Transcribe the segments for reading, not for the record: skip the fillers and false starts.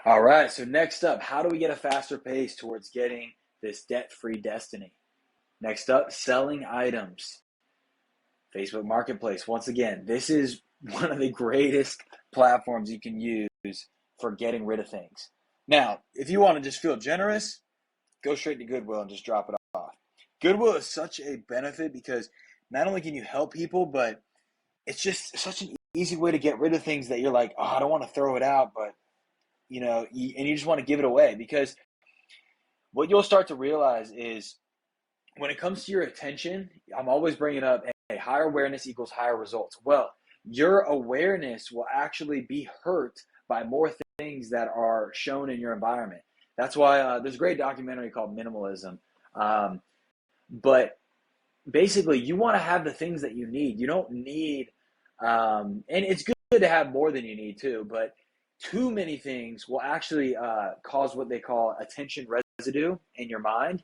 All right, so next up, how do we get a faster pace towards getting this debt-free destiny? Next up, selling items. Facebook Marketplace. Once again, this is one of the greatest platforms you can use for getting rid of things. Now, if you want to just feel generous, go straight to Goodwill and just drop it off. Goodwill is such a benefit because not only can you help people, but it's just such an easy way to get rid of things that you're like, oh, I don't want to throw it out, but and you just want to give it away. Because what you'll start to realize is when it comes to your attention, I'm always bringing up, hey, higher awareness equals higher results. Well, your awareness will actually be hurt by more things that are shown in your environment. That's why there's a great documentary called Minimalism. But basically, you want to have the things that you need. You don't need, and it's good to have more than you need too, but too many things will actually cause what they call attention residue in your mind,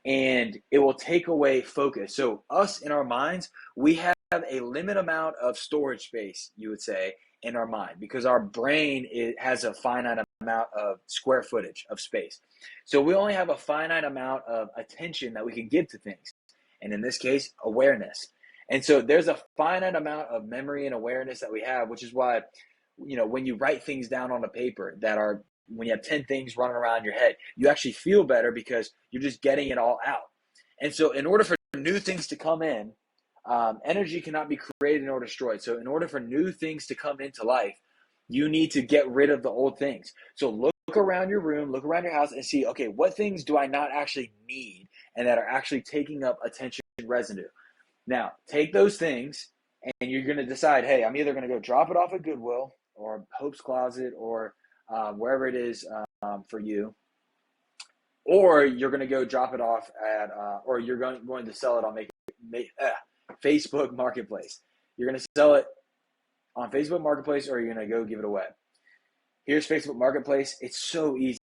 and it will take away focus. So us in our minds, we have a limit amount of storage space, you would say, in our mind, because our brain has a finite amount of square footage of space. So we only have a finite amount of attention that we can give to things. And in this case, awareness. And so there's a finite amount of memory and awareness that we have, which is why, when you write things down on a paper when you have 10 things running around your head, you actually feel better because you're just getting it all out. And so in order for new things to come in, energy cannot be created nor destroyed. So in order for new things to come into life, you need to get rid of the old things. So look around your room, look around your house and see, okay, what things do I not actually need and that are actually taking up attention residue? Now, take those things and you're going to decide, hey, I'm either going to go drop it off at Goodwill or Hope's Closet or wherever it is for you, or you're going to go drop it off at, or you're going to sell it on Facebook Marketplace. You're going to sell it on Facebook Marketplace, or you're going to go give it away. Here's Facebook Marketplace. It's so easy.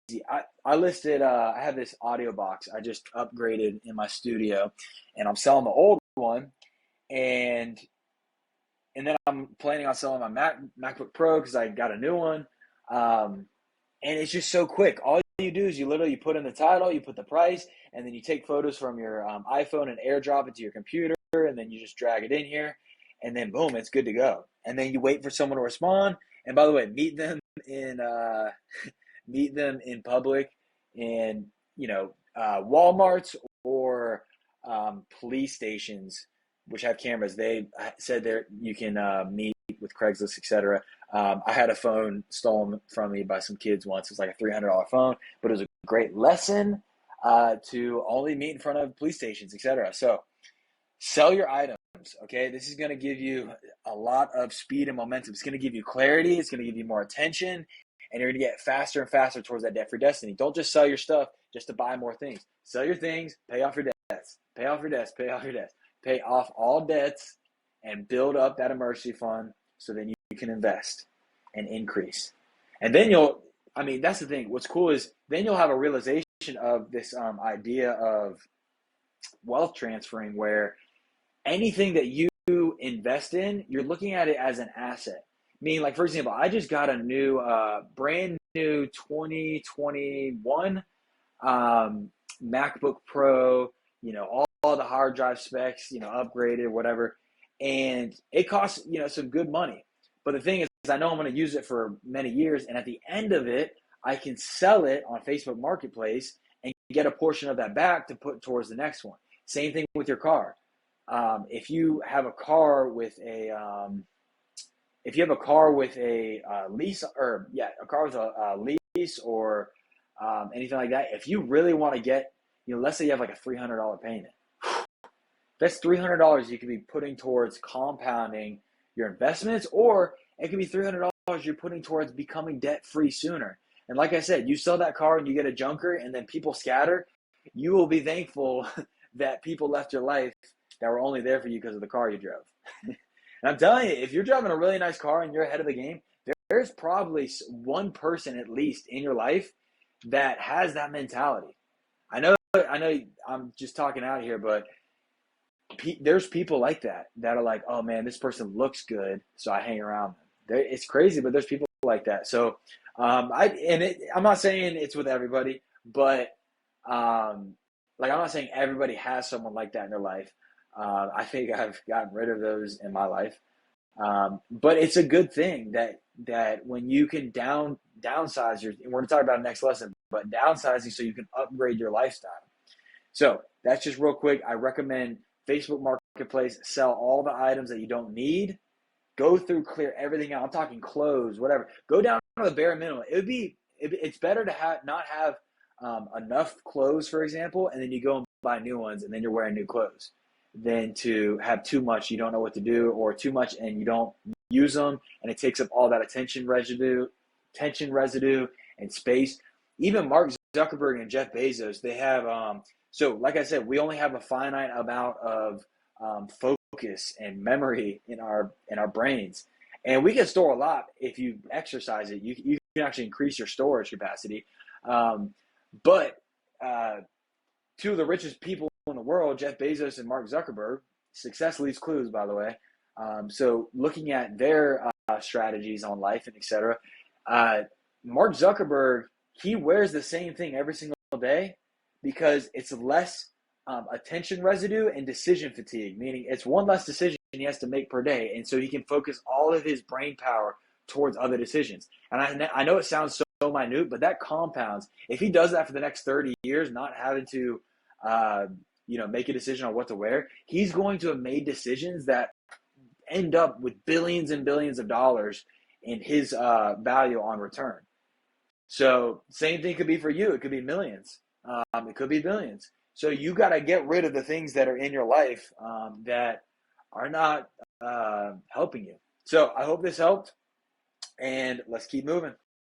I listed, I have this audio box I just upgraded in my studio, and I'm selling the old one, and then I'm planning on selling my MacBook Pro because I got a new one. And it's just so quick. All you do is you put in the title, you put the price, and then you take photos from your iPhone and airdrop it to your computer, and then you just drag it in here, and then boom, it's good to go. And then you wait for someone to respond. And by the way, meet them in public in Walmarts or police stations, which have cameras. They said there you can meet with Craigslist, etc. I had a phone stolen from me by some kids once. It was like a $300 phone, but it was a great lesson to only meet in front of police stations, etc. So sell your items, okay? This is going to give you a lot of speed and momentum. It's going to give you clarity. It's going to give you more attention, and you're going to get faster and faster towards that debt-free destiny. Don't just sell your stuff just to buy more things. Sell your things, pay off your debts, pay off your debts, pay off your debts, pay off all debts, and build up that emergency fund so then you can invest and increase. And then that's the thing. What's cool is then you'll have a realization of this idea of wealth transferring, where anything that you invest in, you're looking at it as an asset. Meaning, like, for example, I just got a new, brand new 2021 MacBook Pro, all the hard drive specs, upgraded, whatever. And it costs, some good money. But the thing is, I know I'm going to use it for many years. And at the end of it, I can sell it on Facebook Marketplace and get a portion of that back to put towards the next one. Same thing with your car. If you have a car with a lease, or a car with a lease or anything like that, if you really want to get, let's say you have like a $300 payment, that's $300 you could be putting towards compounding your investments, or it could be $300 you're putting towards becoming debt-free sooner. And like I said, you sell that car and you get a junker and then people scatter, you will be thankful that people left your life that were only there for you because of the car you drove. And I'm telling you, if you're driving a really nice car and you're ahead of the game, there's probably one person at least in your life that has that mentality. I know I'm just talking out here, but there's people like that are like, oh man, this person looks good, so I hang around them. It's crazy, but there's people like that. So I'm not saying it's with everybody, but like I'm not saying everybody has someone like that in their life. I think I've gotten rid of those in my life. But it's a good thing that when you can downsize your, we're going to talk about it next lesson, but downsizing so you can upgrade your lifestyle. So that's just real quick. I recommend Facebook Marketplace. Sell all the items that you don't need. Go through, clear everything out. I'm talking clothes, whatever. Go down to the bare minimum. It's better to not have enough clothes, for example, and then you go and buy new ones, and then you're wearing new clothes, than to have too much you don't know what to do, or too much and you don't use them, and it takes up all that tension residue, and space. Even Mark Zuckerberg and Jeff Bezos, they have so like I said, we only have a finite amount of focus and memory in our brains, and we can store a lot if you exercise it. You can actually increase your storage capacity, but two of the richest people in the world, Jeff Bezos and Mark Zuckerberg, success leaves clues, by the way. So looking at their strategies on life and etc., Mark Zuckerberg, he wears the same thing every single day because it's less attention residue and decision fatigue, meaning it's one less decision he has to make per day, and so he can focus all of his brain power towards other decisions. And I know it sounds so minute, but that compounds. If he does that for the next 30 years, not having to make a decision on what to wear, he's going to have made decisions that end up with billions and billions of dollars in his value on return. So same thing could be for you. It could be millions. It could be billions. So you got to get rid of the things that are in your life that are not helping you. So I hope this helped, and let's keep moving.